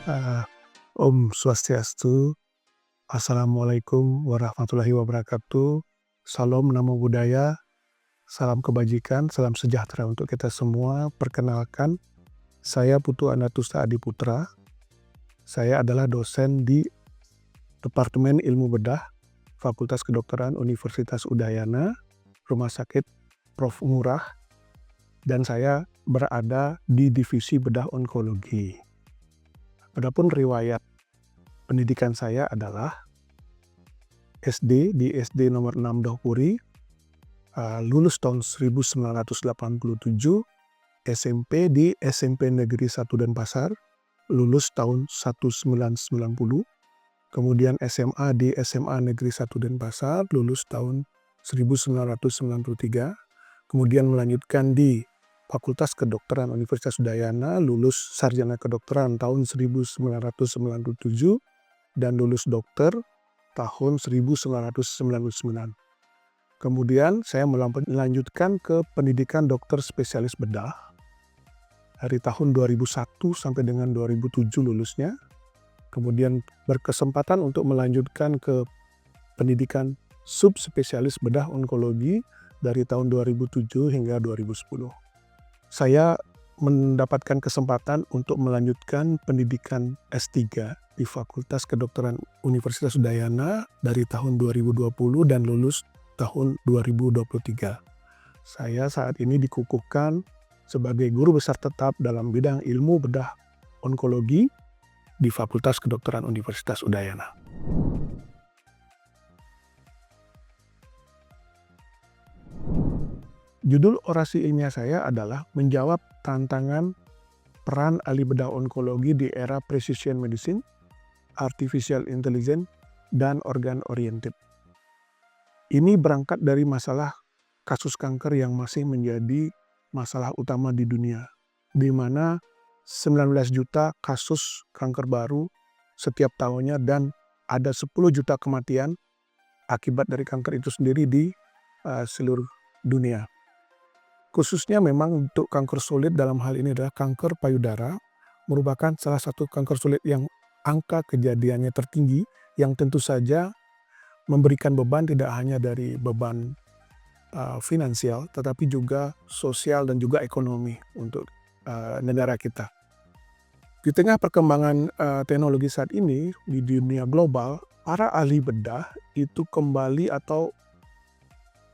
Ah, Om Swastiastu, Assalamualaikum warahmatullahi wabarakatuh. Salam Namo Buddhaya, salam kebajikan, salam sejahtera untuk kita semua. Perkenalkan, saya Putu Anatusta Adiputra. Saya adalah dosen di Departemen Ilmu Bedah, Fakultas Kedokteran Universitas Udayana, Rumah Sakit Prof. Ngurah, dan saya berada di Divisi Bedah Onkologi. Adapun riwayat pendidikan saya adalah SD di SD nomor 6 Dohpuri, lulus tahun 1987, SMP di SMP Negeri 1 Denpasar, lulus tahun 1990, kemudian SMA di SMA Negeri 1 Denpasar, lulus tahun 1993, kemudian melanjutkan di Fakultas Kedokteran Universitas Udayana, lulus Sarjana Kedokteran tahun 1997, dan lulus dokter tahun 1999. Kemudian saya melanjutkan ke pendidikan dokter spesialis bedah dari tahun 2001 sampai dengan 2007 lulusnya. Kemudian berkesempatan untuk melanjutkan ke pendidikan subspesialis bedah onkologi dari tahun 2007 hingga 2010. Saya mendapatkan kesempatan untuk melanjutkan pendidikan S3 di Fakultas Kedokteran Universitas Udayana dari tahun 2020 dan lulus tahun 2023. Saya saat ini dikukuhkan sebagai guru besar tetap dalam bidang ilmu bedah onkologi di Fakultas Kedokteran Universitas Udayana. Judul orasi ilmiah saya adalah menjawab tantangan peran ahli bedah onkologi di era precision medicine, artificial intelligence, dan organ oriented. Ini berangkat dari masalah kasus kanker yang masih menjadi masalah utama di dunia, di mana 19 juta kasus kanker baru setiap tahunnya dan ada 10 juta kematian akibat dari kanker itu sendiri di seluruh dunia. Khususnya memang untuk kanker sulit dalam hal ini adalah kanker payudara, merupakan salah satu kanker sulit yang angka kejadiannya tertinggi, yang tentu saja memberikan beban tidak hanya dari beban finansial, tetapi juga sosial dan juga ekonomi untuk negara kita. Di tengah perkembangan teknologi saat ini di dunia global, para ahli bedah itu kembali atau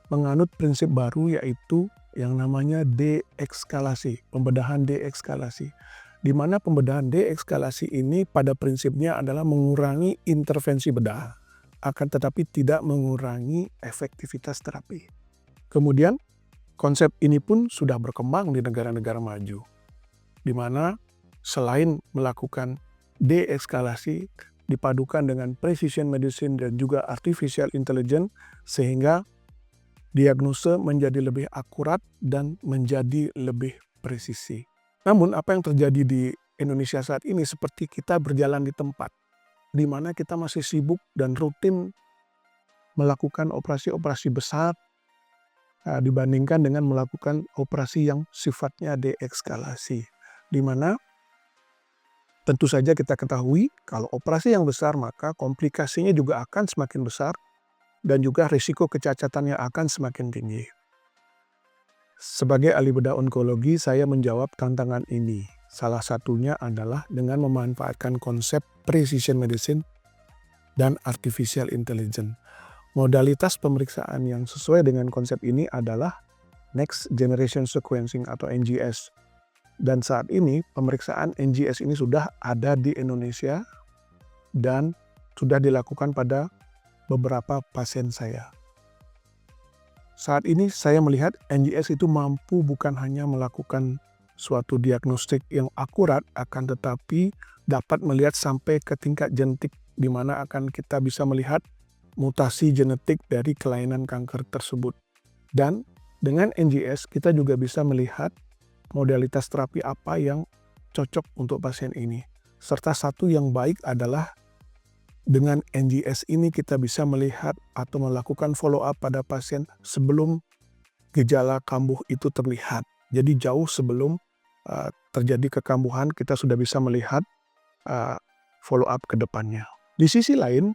menganut prinsip baru, yaitu yang namanya deeskalasi, pembedahan deeskalasi. Di mana pembedahan deeskalasi ini pada prinsipnya adalah mengurangi intervensi bedah, akan tetapi tidak mengurangi efektivitas terapi. Kemudian konsep ini pun sudah berkembang di negara-negara maju, di mana selain melakukan deeskalasi dipadukan dengan precision medicine dan juga artificial intelligence, sehingga diagnosa menjadi lebih akurat dan menjadi lebih presisi. Namun apa yang terjadi di Indonesia saat ini seperti kita berjalan di tempat, di mana kita masih sibuk dan rutin melakukan operasi-operasi besar dibandingkan dengan melakukan operasi yang sifatnya deeskalasi. Di mana tentu saja kita ketahui kalau operasi yang besar maka komplikasinya juga akan semakin besar, dan juga risiko kecacatannya akan semakin tinggi. Sebagai ahli bedah onkologi, saya menjawab tantangan ini. Salah satunya adalah dengan memanfaatkan konsep precision medicine dan artificial intelligence. Modalitas pemeriksaan yang sesuai dengan konsep ini adalah Next Generation Sequencing atau NGS. Dan saat ini pemeriksaan NGS ini sudah ada di Indonesia dan sudah dilakukan pada beberapa pasien saya. Saat ini saya melihat NGS itu mampu bukan hanya melakukan suatu diagnostik yang akurat, akan tetapi dapat melihat sampai ke tingkat genetik, di mana akan kita bisa melihat mutasi genetik dari kelainan kanker tersebut. Dan dengan NGS kita juga bisa melihat modalitas terapi apa yang cocok untuk pasien ini. Serta satu yang baik adalah dengan NGS ini kita bisa melihat atau melakukan follow up pada pasien sebelum gejala kambuh itu terlihat. Jadi jauh sebelum terjadi kekambuhan kita sudah bisa melihat follow up ke depannya. Di sisi lain,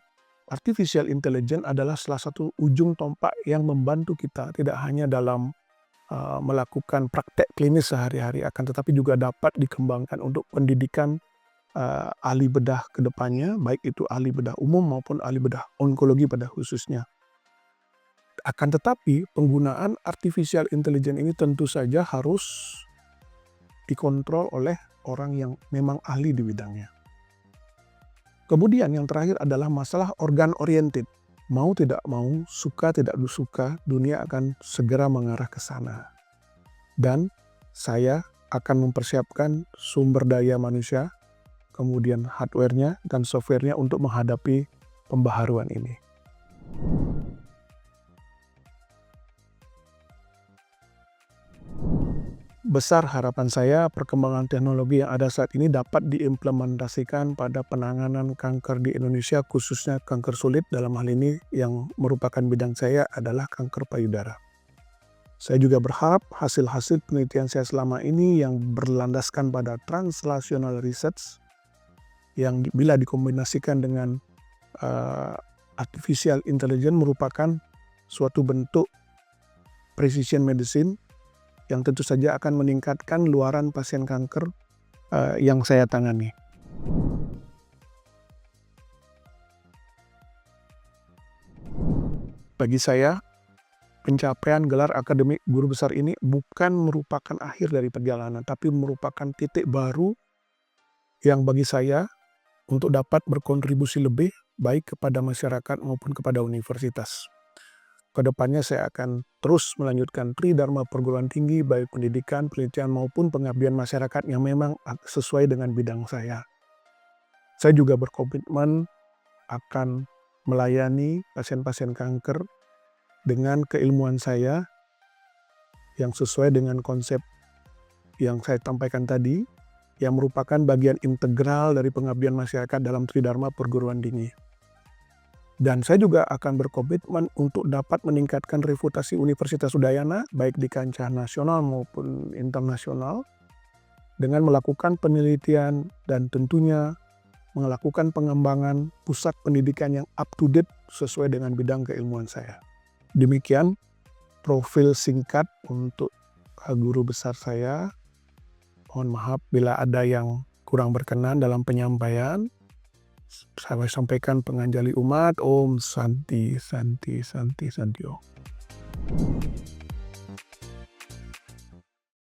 artificial intelligence adalah salah satu ujung tombak yang membantu kita tidak hanya dalam melakukan praktek klinis sehari-hari, akan tetapi juga dapat dikembangkan untuk pendidikan ahli bedah ke depannya, baik itu ahli bedah umum maupun ahli bedah onkologi pada khususnya. Akan tetapi penggunaan artificial intelligence ini tentu saja harus dikontrol oleh orang yang memang ahli di bidangnya. Kemudian yang terakhir adalah masalah organ oriented. Mau tidak mau, suka tidak suka, dunia akan segera mengarah ke sana. Dan saya akan mempersiapkan sumber daya manusia, kemudian hardware-nya dan software-nya untuk menghadapi pembaharuan ini. Besar harapan saya perkembangan teknologi yang ada saat ini dapat diimplementasikan pada penanganan kanker di Indonesia, khususnya kanker sulit. Dalam hal ini yang merupakan bidang saya adalah kanker payudara. Saya juga berharap hasil-hasil penelitian saya selama ini yang berlandaskan pada translational research yang bila dikombinasikan dengan artificial intelligence merupakan suatu bentuk precision medicine yang tentu saja akan meningkatkan luaran pasien kanker yang saya tangani. Bagi saya, pencapaian gelar akademik guru besar ini bukan merupakan akhir dari perjalanan, tapi merupakan titik baru yang bagi saya untuk dapat berkontribusi lebih baik kepada masyarakat maupun kepada universitas. Kedepannya saya akan terus melanjutkan Tridharma Perguruan Tinggi, baik pendidikan, penelitian maupun pengabdian masyarakat yang memang sesuai dengan bidang saya. Saya juga berkomitmen akan melayani pasien-pasien kanker dengan keilmuan saya yang sesuai dengan konsep yang saya sampaikan tadi, yang merupakan bagian integral dari pengabdian masyarakat dalam Tridharma Perguruan Tinggi. Dan saya juga akan berkomitmen untuk dapat meningkatkan reputasi Universitas Udayana, baik di kancah nasional maupun internasional, dengan melakukan penelitian dan tentunya melakukan pengembangan pusat pendidikan yang up-to-date sesuai dengan bidang keilmuan saya. Demikian profil singkat untuk guru besar saya. Mohon maaf bila ada yang kurang berkenan dalam penyampaian. Saya sampaikan penganjali umat, Om Santi Santi Santi Santio.